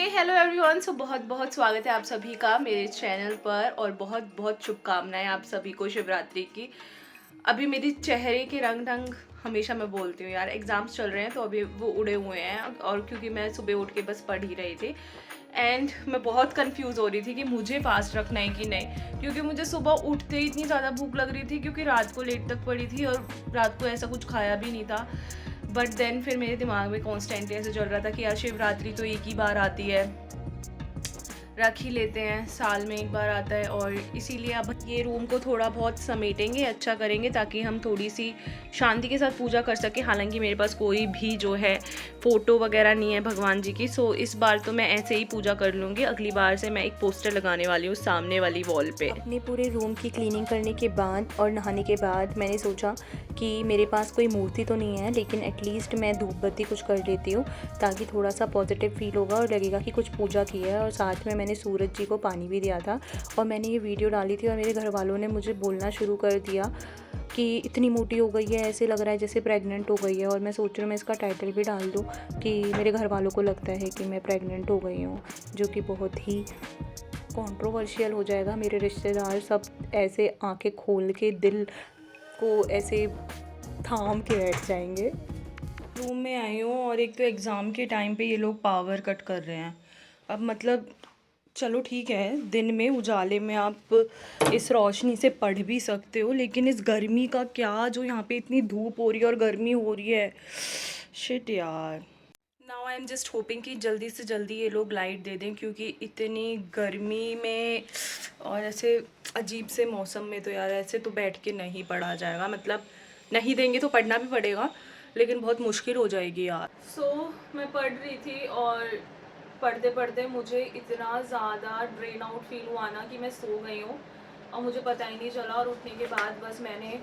Hello everyone. सो बहुत बहुत स्वागत है आप सभी का मेरे चैनल पर और बहुत बहुत शुभकामनाएं आप सभी को शिवरात्रि की। अभी मेरी चेहरे के रंग हमेशा मैं बोलती हूँ यार, एग्ज़ाम्स चल रहे हैं तो अभी वो उड़े हुए हैं और क्योंकि मैं सुबह उठ के बस पढ़ ही रही थी एंड मैं बहुत कंफ्यूज हो रही थी कि मुझे फास्ट रखना है कि नहीं, क्योंकि मुझे सुबह उठते ही इतनी ज़्यादा भूख लग रही थी क्योंकि रात को लेट तक पड़ी थी और रात को ऐसा कुछ खाया भी नहीं था। बट देन फिर मेरे दिमाग में कॉन्स्टेंटली ऐसे चल रहा था कि यार शिवरात्रि तो एक ही बार आती है, रख ही लेते हैं, साल में एक बार आता है और इसीलिए अब ये रूम को थोड़ा बहुत समेटेंगे, अच्छा करेंगे ताकि हम थोड़ी सी शांति के साथ पूजा कर सकें। हालांकि मेरे पास कोई भी जो है फ़ोटो वगैरह नहीं है भगवान जी की, सो इस बार तो मैं ऐसे ही पूजा कर लूँगी। अगली बार से मैं एक पोस्टर लगाने वाली हूँ सामने वाली वॉल पे। अपने पूरे रूम की क्लीनिंग करने के बाद और नहाने के बाद मैंने सोचा कि मेरे पास कोई मूर्ति तो नहीं है, लेकिन एटलीस्ट मैं धूप बत्ती कुछ कर लेती हूँ ताकि थोड़ा सा पॉजिटिव फील होगा और लगेगा कि कुछ पूजा की है। और साथ में मैंने सूरज जी को पानी भी दिया था और मैंने ये वीडियो डाली थी और मेरे घर वालों ने मुझे बोलना शुरू कर दिया कि इतनी मोटी हो गई है, ऐसे लग रहा है जैसे प्रेग्नेंट हो गई है। और मैं सोच रही हूँ मैं इसका टाइटल भी डाल दूँ कि मेरे घर वालों को लगता है कि मैं प्रेग्नेंट हो गई हूँ, जो कि बहुत ही कंट्रोवर्शियल हो जाएगा। मेरे रिश्तेदार सब ऐसे आंखें खोल के दिल को ऐसे थाम के बैठ जाएंगे। रूम में आई हूँ और एक तो एग्ज़ाम के टाइम पे ये लोग पावर कट कर रहे हैं। अब मतलब चलो ठीक है, दिन में उजाले में आप इस रोशनी से पढ़ भी सकते हो, लेकिन इस गर्मी का क्या, जो यहाँ पे इतनी धूप हो रही है और गर्मी हो रही है, शिट यार। Now I am just hoping कि जल्दी से जल्दी ये लोग लाइट दे दें, क्योंकि इतनी गर्मी में और ऐसे अजीब से मौसम में तो यार ऐसे तो बैठ के नहीं पढ़ा जाएगा। मतलब नहीं देंगे तो पढ़ना भी पड़ेगा, लेकिन बहुत मुश्किल हो जाएगी यार। मैं पढ़ रही थी और पढ़ते पढ़ते मुझे इतना ज़्यादा ड्रेन आउट फील हुआ ना कि मैं सो गई हूँ और मुझे पता ही नहीं चला। और उठने के बाद बस मैंने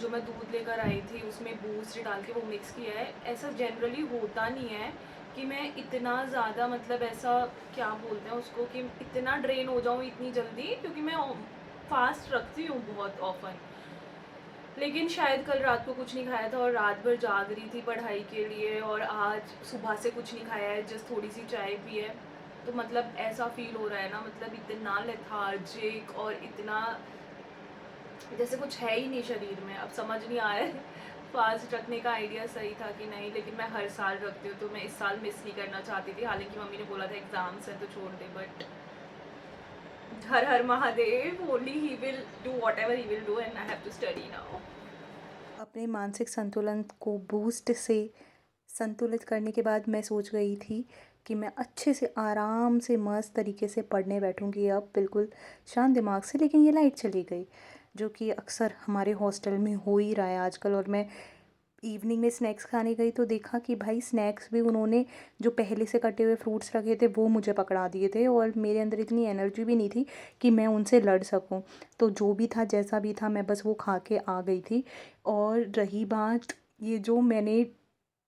जो मैं दूध लेकर आई थी उसमें बूस्ट डाल के वो मिक्स किया है। ऐसा जनरली होता नहीं है कि मैं इतना ज़्यादा, मतलब ऐसा क्या बोलते हैं उसको, कि इतना ड्रेन हो जाऊँ इतनी जल्दी, क्योंकि मैं फास्ट रखती हूँ बहुत ऑफन। लेकिन शायद कल रात को कुछ नहीं खाया था और रात भर जाग रही थी पढ़ाई के लिए, और आज सुबह से कुछ नहीं खाया है, जस्ट थोड़ी सी चाय पी है। तो मतलब ऐसा फील हो रहा है ना, मतलब इतना लेथार्जिक और इतना जैसे कुछ है ही नहीं शरीर में। अब समझ नहीं आ रहा है फास्ट रखने का आइडिया सही था कि नहीं, लेकिन मैं हर साल रखती हूँ तो मैं इस साल मिस नहीं करना चाहती थी। हालांकि मम्मी ने बोला था एग्ज़ाम्स है तो छोड़ दे, बट हर हर Mahadev, only he will do whatever he will do and I have to study now. अपने मानसिक संतुलन को बूस्ट से संतुलित करने के बाद मैं सोच गई थी कि मैं अच्छे से आराम से मस्त तरीके से पढ़ने बैठूंगी, अब बिल्कुल शांत दिमाग से। लेकिन ये लाइट चली गई, जो कि अक्सर हमारे हॉस्टल में हो ही रहा है आजकल। और मैं इवनिंग में स्नैक्स खाने गई तो देखा कि भाई स्नैक्स भी उन्होंने जो पहले से कटे हुए फ्रूट्स रखे थे वो मुझे पकड़ा दिए थे और मेरे अंदर इतनी एनर्जी भी नहीं थी कि मैं उनसे लड़ सकूं। तो जो भी था जैसा भी था मैं बस वो खा के आ गई थी। और रही बात ये जो मैंने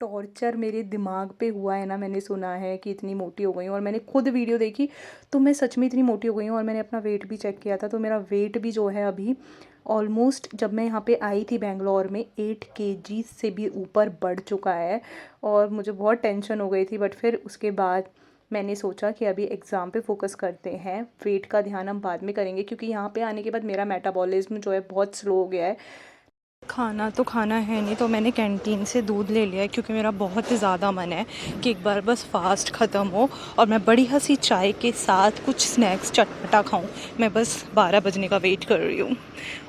टॉर्चर मेरे दिमाग पे हुआ है ना, मैंने सुना है कि इतनी मोटी हो गई हूँ और मैंने खुद वीडियो देखी तो मैं सच में इतनी मोटी हो गई हूँ। और मैंने अपना वेट भी चेक किया था तो मेरा वेट भी जो है अभी ऑलमोस्ट, जब मैं यहाँ पे आई थी बेंगलोर में, 8 केजी से भी ऊपर बढ़ चुका है। और मुझे बहुत टेंशन हो गई थी, बट फिर उसके बाद मैंने सोचा कि अभी एग्ज़ाम पे फोकस करते हैं, वेट का ध्यान हम बाद में करेंगे। क्योंकि यहाँ पे आने के बाद मेरा मेटाबॉलिज्म जो है बहुत स्लो हो गया है। खाना तो खाना है नहीं, तो मैंने कैंटीन से दूध ले लिया है क्योंकि मेरा बहुत ज़्यादा मन है कि एक बार बस फास्ट ख़त्म हो और मैं बड़ी हंसी चाय के साथ कुछ स्नैक्स चटपटा खाऊं। मैं बस 12 बजने का वेट कर रही हूँ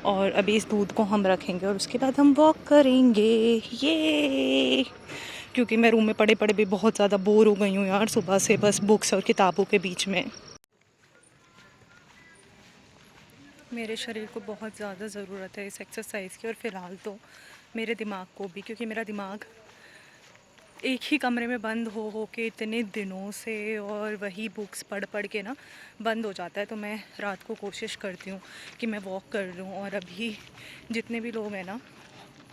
और अभी इस दूध को हम रखेंगे और उसके बाद हम वॉक करेंगे ये, क्योंकि मैं रूम में पड़े पड़े भी बहुत ज़्यादा बोर हो गई हूँ यार सुबह से, बस बुक्स और किताबों के बीच में। मेरे शरीर को बहुत ज़्यादा ज़रूरत है इस एक्सरसाइज़ की और फ़िलहाल तो मेरे दिमाग को भी, क्योंकि मेरा दिमाग एक ही कमरे में बंद हो के इतने दिनों से और वही बुक्स पढ़ पढ़ के ना बंद हो जाता है। तो मैं रात को कोशिश करती हूँ कि मैं वॉक कर लूँ। और अभी जितने भी लोग हैं ना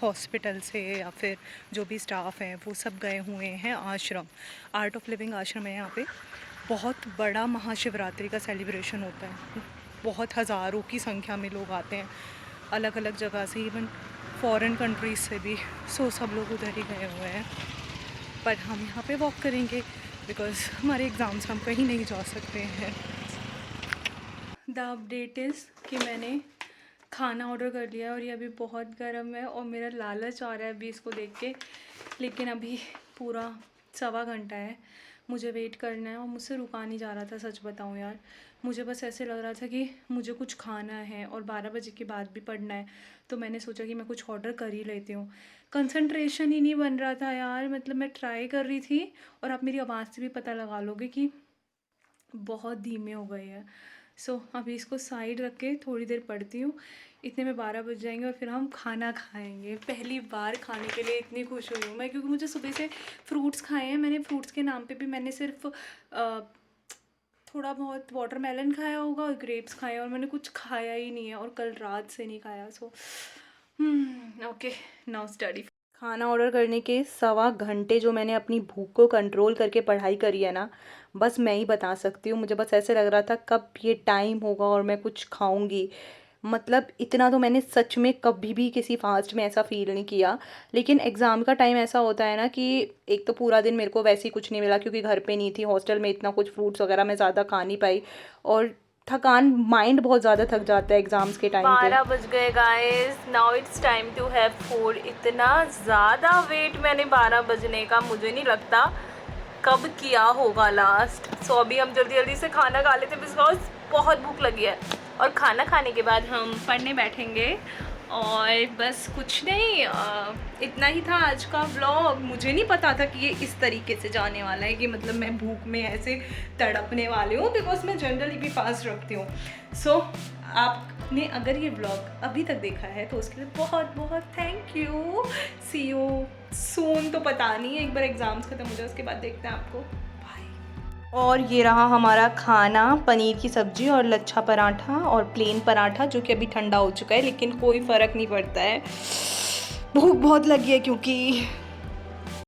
हॉस्पिटल से या फिर जो भी स्टाफ हैं वो सब गए हुए हैं आश्रम, आर्ट ऑफ लिविंग आश्रम है यहाँ पे। बहुत बड़ा महाशिवरात्रि का सेलिब्रेशन होता है, बहुत हज़ारों की संख्या में लोग आते हैं अलग अलग जगह से, इवन फॉरेन कंट्रीज़ से भी। सब लोग उधर ही गए हुए हैं। पर हम यहाँ पे वॉक करेंगे बिकॉज़ हमारे एग्ज़ाम्स हम कहीं नहीं जा सकते हैं। द अपडेट इज़ कि मैंने खाना ऑर्डर कर लिया और ये अभी बहुत गर्म है और मेरा लालच आ रहा है अभी इसको देख के, लेकिन अभी पूरा 1.25 घंटा है, मुझे वेट करना है और मुझसे रुका नहीं जा रहा था। सच बताऊँ यार, मुझे बस ऐसे लग रहा था कि मुझे कुछ खाना है और 12 बजे के बाद भी पढ़ना है, तो मैंने सोचा कि मैं कुछ ऑर्डर कर ही लेती हूँ। कंसंट्रेशन ही नहीं बन रहा था यार, मतलब मैं ट्राई कर रही थी और आप मेरी आवाज़ से भी पता लगा लोगे कि बहुत धीमे हो गए हैं। सो अभी इसको साइड रख के थोड़ी देर पढ़ती हूँ, इतने में 12 बज जाएंगे और फिर हम खाना खाएंगे। पहली बार खाने के लिए इतनी खुश हुई हूँ मैं, क्योंकि मुझे सुबह से फ्रूट्स खाए हैं मैंने। फ्रूट्स के नाम पे भी मैंने सिर्फ थोड़ा बहुत वाटरमेलन खाया होगा और ग्रेप्स खाए हैं, और मैंने कुछ खाया ही नहीं है और कल रात से नहीं खाया। So okay, now study. खाना ऑर्डर करने के 1.25 घंटे जो मैंने अपनी भूख को कंट्रोल करके पढ़ाई करी है ना, बस मैं ही बता सकती हूँ। मुझे बस ऐसे लग रहा था कब ये टाइम होगा और मैं कुछ खाऊंगी। मतलब इतना तो मैंने सच में कभी भी किसी फास्ट में ऐसा फ़ील नहीं किया। लेकिन एग्ज़ाम का टाइम ऐसा होता है ना कि एक तो पूरा दिन मेरे को वैसे ही कुछ नहीं मिला, क्योंकि घर पे नहीं थी, हॉस्टल में इतना कुछ फ्रूट्स वगैरह मैं ज़्यादा खा नहीं पाई, और थकान, माइंड बहुत ज़्यादा थक जाता है एग्ज़ाम्स के टाइम पे। 12 बज गए guys, now it's time to have food. इतना ज़्यादा वेट मैंने 12 बजने का मुझे नहीं लगता कब किया होगा लास्ट। सो अभी हम जल्दी जल्दी से खाना खा लेते बिकॉज बहुत भूख लगी है, और खाना खाने के बाद हम पढ़ने बैठेंगे। और बस कुछ नहीं, इतना ही था आज का व्लॉग। मुझे नहीं पता था कि ये इस तरीके से जाने वाला है, कि मतलब मैं भूख में ऐसे तड़पने वाली हूँ, बिकॉज मैं जनरली भी फास्ट रखती हूँ। सो आपने अगर ये व्लॉग अभी तक देखा है तो उसके लिए बहुत बहुत thank you. See you soon, तो पता नहीं है, एक बार एग्ज़ाम्स ख़त्म हो जाए उसके बाद देखते हैं आपको। और ये रहा हमारा खाना, पनीर की सब्ज़ी और लच्छा पराठा और प्लेन पराठा, जो कि अभी ठंडा हो चुका है, लेकिन कोई फ़र्क नहीं पड़ता है। भूख बहुत लगी है क्योंकि